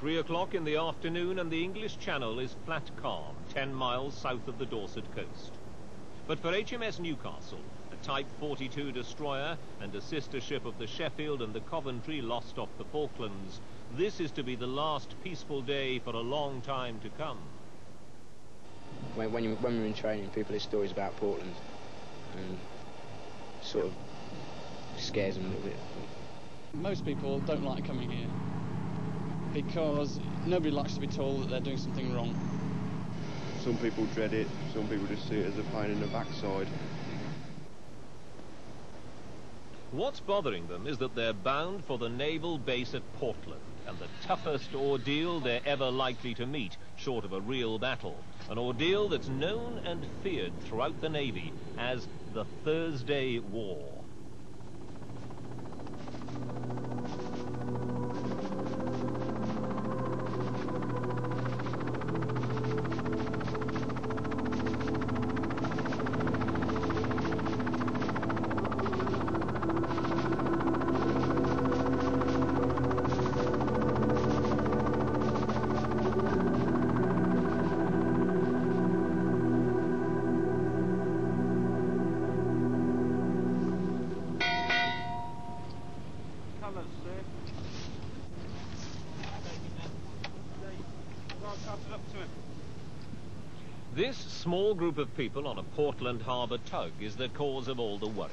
3 o'clock in the afternoon and the English Channel is flat calm, 10 miles south of the Dorset coast. But for HMS Newcastle, a Type 42 destroyer and a sister ship of the Sheffield and the Coventry lost off the Falklands, this is to be the last peaceful day for a long time to come. When we're in training, people hear stories about Portland and sort of scares them a little bit. Most people don't like coming here because nobody likes to be told that they're doing something wrong. Some people dread it, some people just see it as a pain in the backside. What's bothering them is that they're bound for the naval base at Portland and the toughest ordeal they're ever likely to meet, short of a real battle. An ordeal that's known and feared throughout the Navy as the Thursday War. This small group of people on a Portland Harbour tug is the cause of all the worry.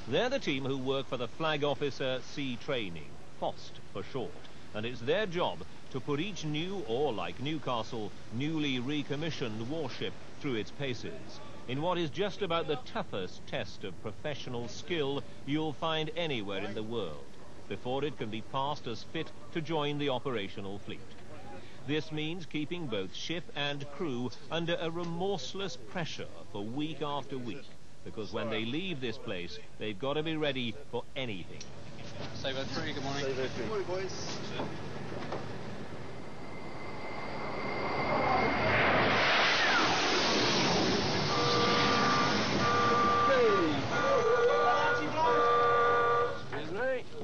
They're the team who work for the Flag Officer Sea Training, FOST for short, and it's their job to put each new, or like Newcastle, newly recommissioned warship through its paces, in what is just about the toughest test of professional skill you'll find anywhere in the world, before it can be passed as fit to join the operational fleet. This means keeping both ship and crew under a remorseless pressure for week after week, because when they leave this place, they've got to be ready for anything. Savo 3, good morning. Savo 3. Good morning, boys.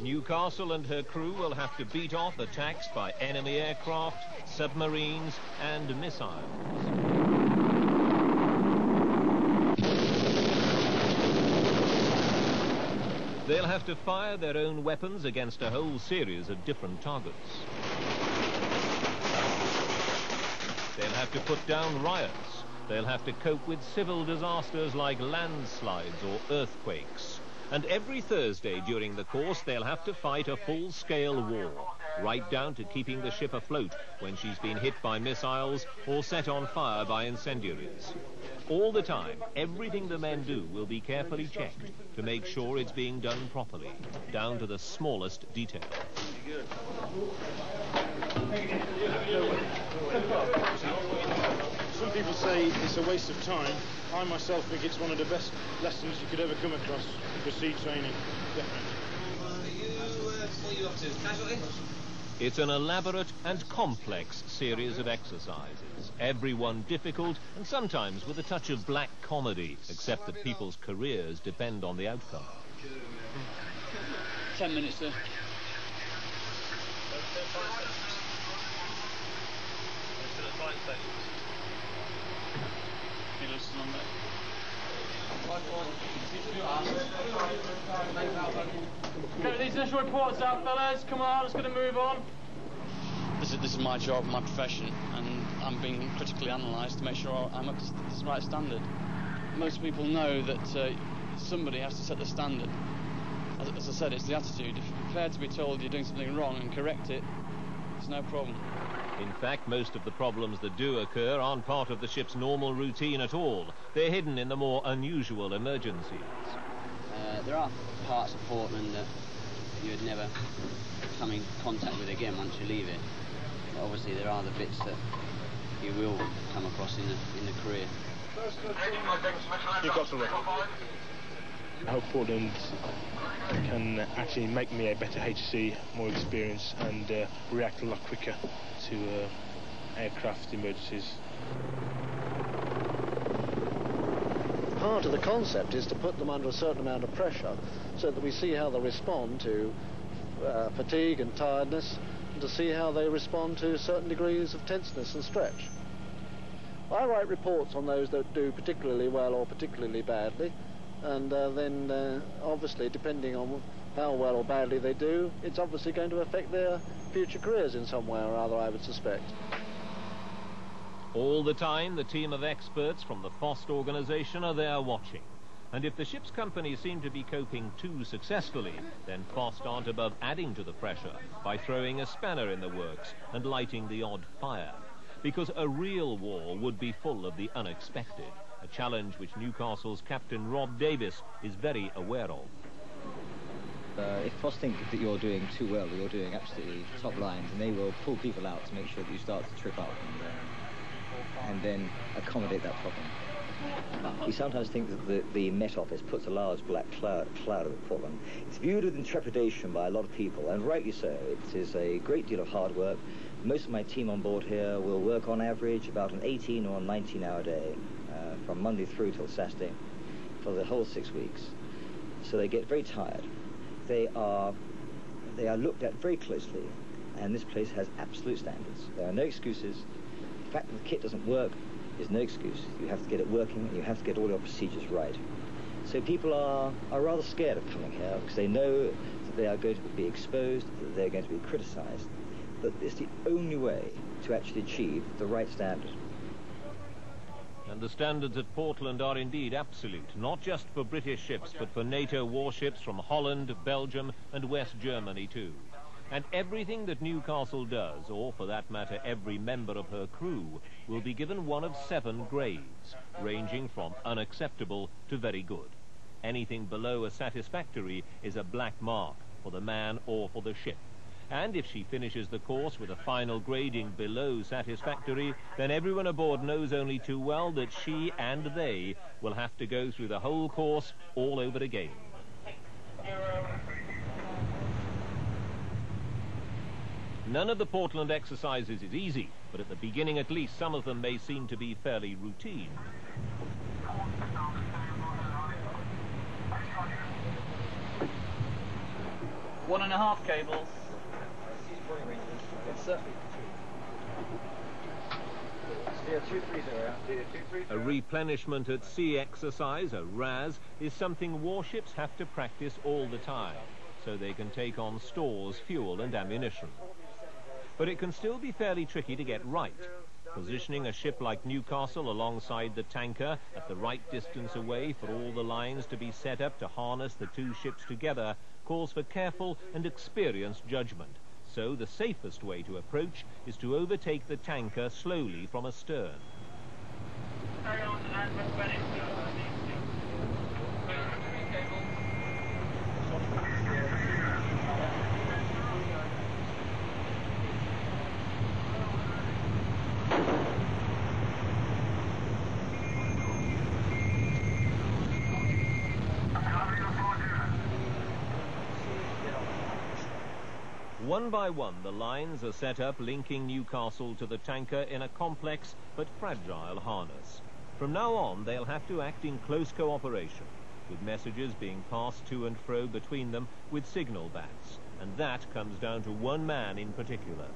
Newcastle and her crew will have to beat off attacks by enemy aircraft, submarines and missiles. They'll have to fire their own weapons against a whole series of different targets. They'll have to put down riots. They'll have to cope with civil disasters like landslides or earthquakes. And every Thursday during the course, they'll have to fight a full-scale war, right down to keeping the ship afloat when she's been hit by missiles or set on fire by incendiaries. All the time, everything the men do will be carefully checked to make sure it's being done properly, down to the smallest detail. Some people say it's a waste of time. I myself think it's one of the best lessons you could ever come across for sea training, definitely. What are you up to? Casualty? It's an elaborate and complex series of exercises, everyone difficult and sometimes with a touch of black comedy, except that people's careers depend on the outcome. 10 minutes, sir. Get these initial reports out, fellas. Come on, let's get a move on. This is my job, my profession, and I'm being critically analysed to make sure I'm up to the right standard. Most people know that somebody has to set the standard. As I said, it's the attitude. If you're prepared to be told you're doing something wrong and correct it, it's no problem. In fact, most of the problems that do occur aren't part of the ship's normal routine at all. They're hidden in the more unusual emergencies. There are parts of Portland that you'd never come in contact with again once you leave it. But obviously there are the bits that you will come across in the career. Newcastle. I hope Portland can actually make me a better HC, more experienced, and react a lot quicker to aircraft emergencies. Part of the concept is to put them under a certain amount of pressure so that we see how they respond to fatigue and tiredness, to see how they respond to certain degrees of tenseness and stretch. I write reports on those that do particularly well or particularly badly, and then obviously depending on how well or badly they do, it's obviously going to affect their future careers in some way or other, I would suspect. All the time, the team of experts from the FOST organisation are there watching. And if the ship's company seem to be coping too successfully, then FOST aren't above adding to the pressure by throwing a spanner in the works and lighting the odd fire. Because a real war would be full of the unexpected, a challenge which Newcastle's captain Rob Davis is very aware of. If FOST think that you're doing too well, that you're doing absolutely top lines, and they will pull people out to make sure that you start to trip up and then accommodate that problem. We sometimes think that the Met Office puts a large black cloud over Portland. It's viewed with trepidation by a lot of people, and rightly so. It is a great deal of hard work. Most of my team on board here will work on average about an 18 or 19-hour day, from Monday through till Saturday, for the whole 6 weeks. So they get very tired. They are looked at very closely, and this place has absolute standards. There are no excuses. The fact that the kit doesn't work is no excuse. You have to get it working, and you have to get all your procedures right. So people are rather scared of coming here because they know that they are going to be exposed, that they're going to be criticised. But it's the only way to actually achieve the right standard. And the standards at Portland are indeed absolute, not just for British ships, but for NATO warships from Holland, Belgium and West Germany too. And everything that Newcastle does, or for that matter every member of her crew, will be given one of 7 grades, ranging from unacceptable to very good. Anything below a satisfactory is a black mark for the man or for the ship. And if she finishes the course with a final grading below satisfactory, then everyone aboard knows only too well that she and they will have to go through the whole course all over again. None of the Portland exercises is easy, but at the beginning at least some of them may seem to be fairly routine. One and a half cables. A replenishment at sea exercise, a RAS, is something warships have to practice all the time, so they can take on stores, fuel and ammunition. But it can still be fairly tricky to get right. Positioning a ship like Newcastle alongside the tanker at the right distance away for all the lines to be set up to harness the 2 ships together calls for careful and experienced judgment. So the safest way to approach is to overtake the tanker slowly from astern. Carry on and ready. One by one, the lines are set up linking Newcastle to the tanker in a complex but fragile harness. From now on, they'll have to act in close cooperation, with messages being passed to and fro between them with signal bats. And that comes down to one man in particular.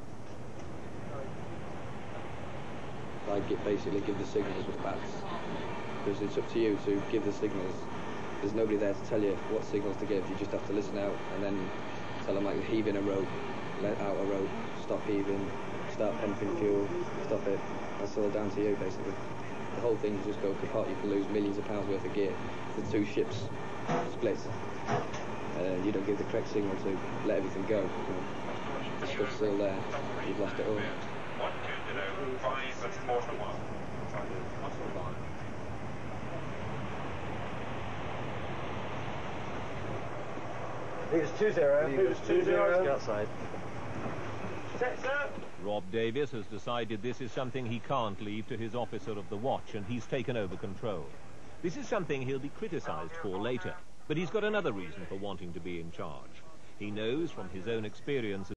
I basically give the signals with bats, because it's up to you to give the signals. There's nobody there to tell you what signals to give. You just have to listen out and then tell them, like, heave in a rope, let out a rope, stop heaving, start pumping fuel, stop it. That's all down to you, basically. The whole thing just go kaput. You can lose millions of pounds worth of gear. The 2 ships split. You don't give the correct signal to let everything go. The stuff's still there. You've lost it all. 1205 at Portland 1. It's 2-0. It was 2-0. Get outside. Set, sir. Rob Davis has decided this is something he can't leave to his officer of the watch, and he's taken over control. This is something he'll be criticised for later, but he's got another reason for wanting to be in charge. He knows from his own experience